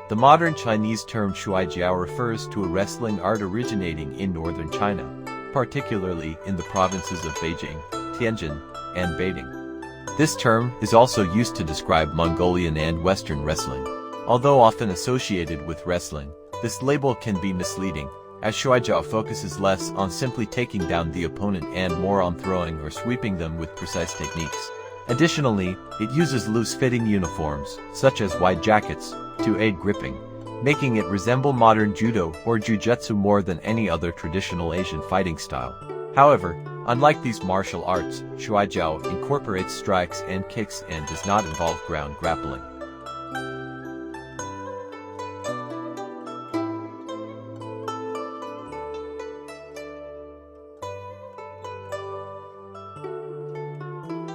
The modern Chinese term Shuai Jiao refers to a wrestling art originating in northern China, particularly in the provinces of Beijing, Tianjin, and Beiding. This term is also used to describe Mongolian and Western wrestling. Although often associated with wrestling, this label can be misleading, as Shuai Jiao focuses less on simply taking down the opponent and more on throwing or sweeping them with precise techniques. Additionally, it uses loose-fitting uniforms, such as wide jackets, to aid gripping, making it resemble modern judo or jujutsu more than any other traditional Asian fighting style. However, unlike these martial arts, Shuai Jiao incorporates strikes and kicks and does not involve ground grappling.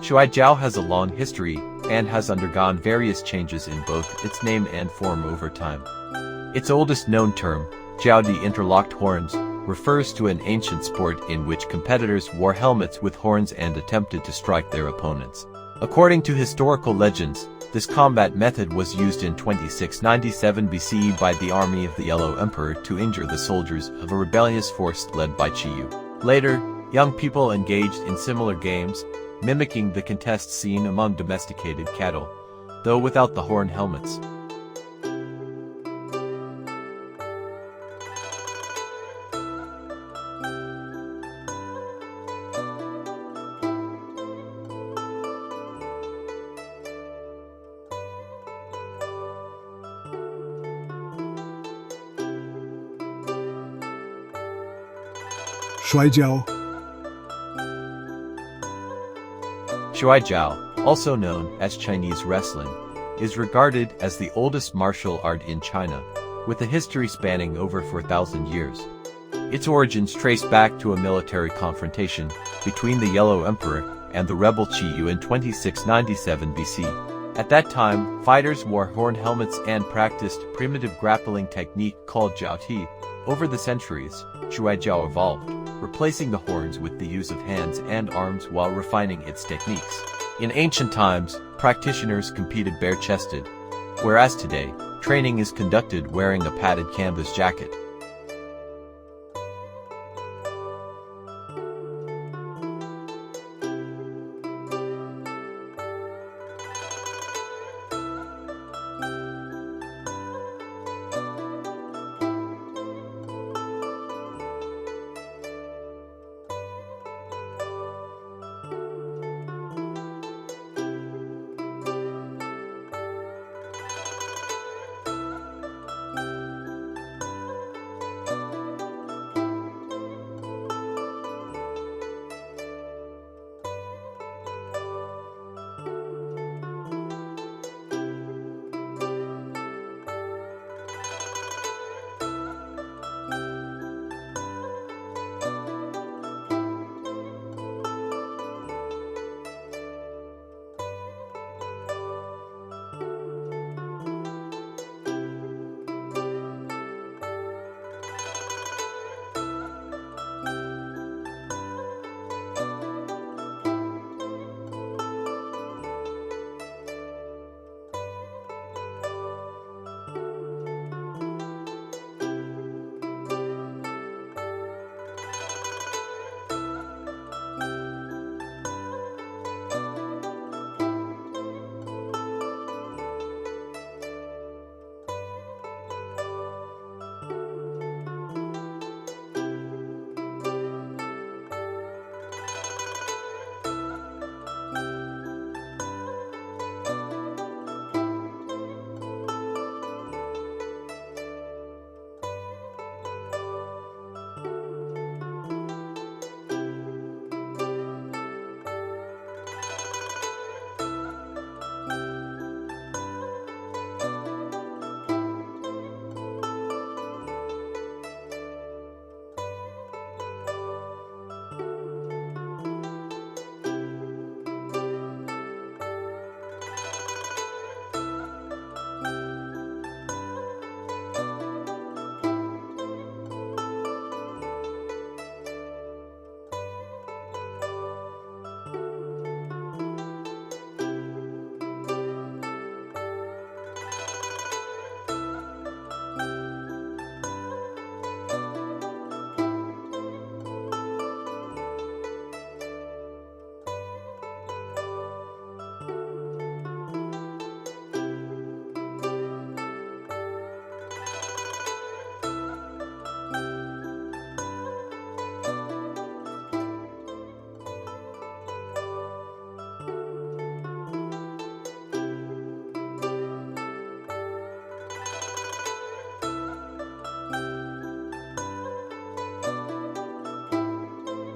Shuai Jiao has a long history and has undergone various changes in both its name and form over time. Its oldest known term, Jiao Di interlocked horns, refers to an ancient sport in which competitors wore helmets with horns and attempted to strike their opponents. According to historical legends, this combat method was used in 2697 BCE by the army of the Yellow Emperor to injure the soldiers of a rebellious force led by Qiyu. Later, young people engaged in similar games, mimicking the contests seen among domesticated cattle, though without the horn helmets. Shuai Jiao. Shuai Jiao, also known as Chinese wrestling, is regarded as the oldest martial art in China, with a history spanning over 4,000 years. Its origins trace back to a military confrontation between the Yellow Emperor and the rebel Qiyu in 2697 BC. At that time, fighters wore horn helmets and practiced primitive grappling technique called Jiao Ti. Over the centuries, Shuai Jiao evolved, replacing the horns with the use of hands and arms while refining its techniques. In ancient times, practitioners competed bare-chested, whereas today, training is conducted wearing a padded canvas jacket.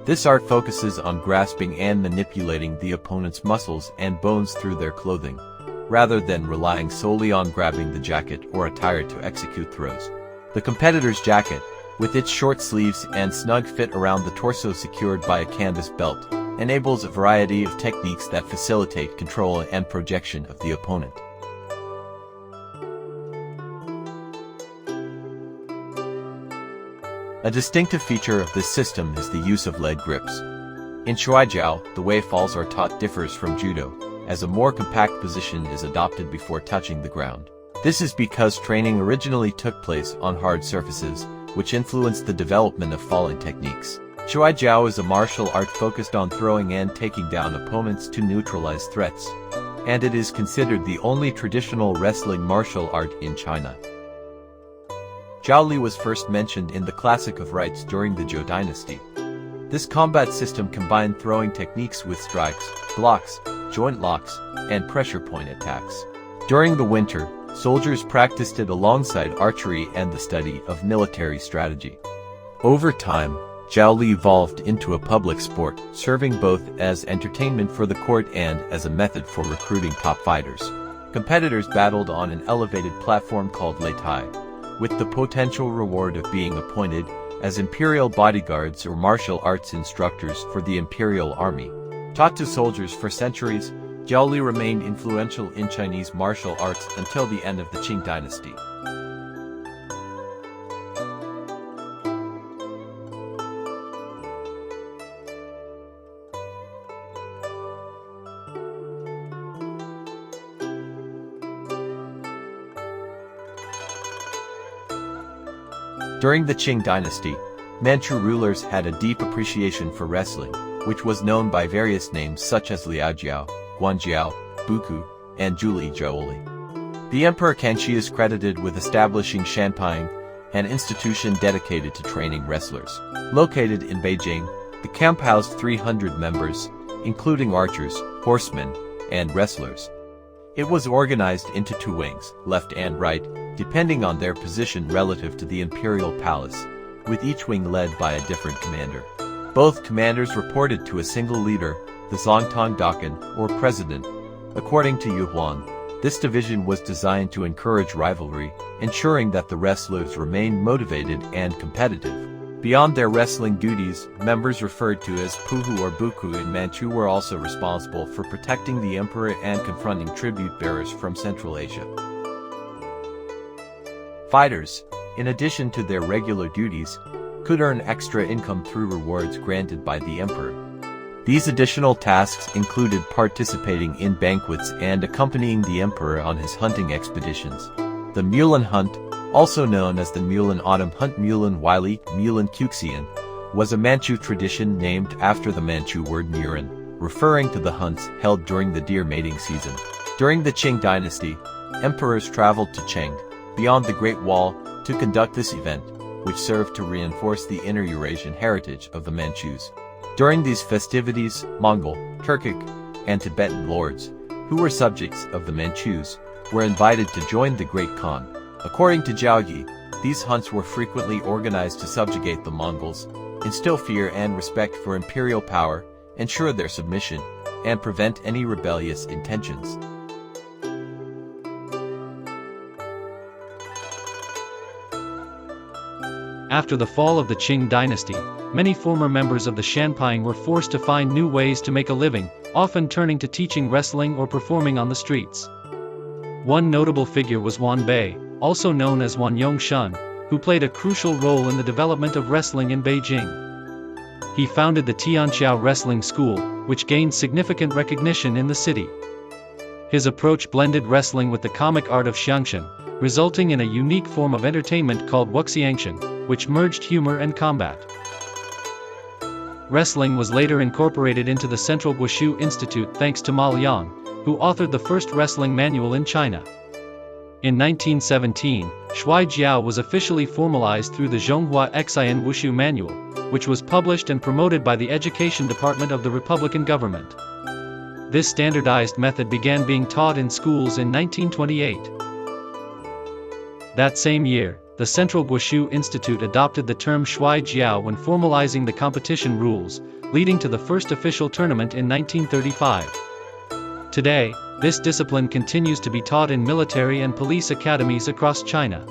This art focuses on grasping and manipulating the opponent's muscles and bones through their clothing, rather than relying solely on grabbing the jacket or attire to execute throws. The competitor's jacket, with its short sleeves and snug fit around the torso secured by a canvas belt, enables a variety of techniques that facilitate control and projection of the opponent. A distinctive feature of this system is the use of leg grips. In Shuai Jiao, the way falls are taught differs from Judo, as a more compact position is adopted before touching the ground. This is because training originally took place on hard surfaces, which influenced the development of falling techniques. Shuai Jiao is a martial art focused on throwing and taking down opponents to neutralize threats, and it is considered the only traditional wrestling martial art in China. Jiaoli was first mentioned in the Classic of Rites during the Zhou dynasty. This combat system combined throwing techniques with strikes, blocks, joint locks, and pressure point attacks. During the winter, soldiers practiced it alongside archery and the study of military strategy. Over time, Jiaoli evolved into a public sport, serving both as entertainment for the court and as a method for recruiting top fighters. Competitors battled on an elevated platform called Leitai, with the potential reward of being appointed as imperial bodyguards or martial arts instructors for the imperial army. Taught to soldiers for centuries, Jiaoli remained influential in Chinese martial arts until the end of the Qing dynasty. During the Qing dynasty, Manchu rulers had a deep appreciation for wrestling, which was known by various names such as Liao Jiao, Guan Jiao, Buku, and Zhuli Jiaoli. The Emperor Kangxi is credited with establishing Shanping, an institution dedicated to training wrestlers. Located in Beijing, the camp housed 300 members, including archers, horsemen, and wrestlers. It was organized into two wings, left and right, depending on their position relative to the imperial palace, with each wing led by a different commander. Both commanders reported to a single leader, the Zongtong Dakan, or president. According to Yu Huan, this division was designed to encourage rivalry, ensuring that the wrestlers remained motivated and competitive. Beyond their wrestling duties, members referred to as Puhu or Buku in Manchu were also responsible for protecting the emperor and confronting tribute bearers from Central Asia. Fighters, in addition to their regular duties, could earn extra income through rewards granted by the emperor. These additional tasks included participating in banquets and accompanying the emperor on his hunting expeditions. The Mulan hunt, also known as the Mulan autumn hunt Mulan Wili, Mulan Kuxian, was a Manchu tradition named after the Manchu word Muran, referring to the hunts held during the deer mating season. During the Qing dynasty, emperors traveled to Cheng, beyond the Great Wall, to conduct this event, which served to reinforce the inner Eurasian heritage of the Manchus. During these festivities, Mongol, Turkic, and Tibetan lords, who were subjects of the Manchus, were invited to join the Great Khan. According to Zhao Yi, these hunts were frequently organized to subjugate the Mongols, instill fear and respect for imperial power, ensure their submission, and prevent any rebellious intentions. After the fall of the Qing dynasty, many former members of the Shanping were forced to find new ways to make a living, often turning to teaching wrestling or performing on the streets. One notable figure was Wan Bei, also known as Wan Yongshun, who played a crucial role in the development of wrestling in Beijing. He founded the Tianqiao Wrestling School, which gained significant recognition in the city. His approach blended wrestling with the comic art of xiangsheng, resulting in a unique form of entertainment called wuxiangsheng, which merged humor and combat. Wrestling was later incorporated into the Central Guoshu Institute thanks to Ma Liang, who authored the first wrestling manual in China. In 1917, Shuai Jiao was officially formalized through the Zhonghua Xian Wushu Manual, which was published and promoted by the Education Department of the Republican government. This standardized method began being taught in schools in 1928. That same year, the Central Guoshu Institute adopted the term Shuai Jiao when formalizing the competition rules, leading to the first official tournament in 1935. Today, this discipline continues to be taught in military and police academies across China.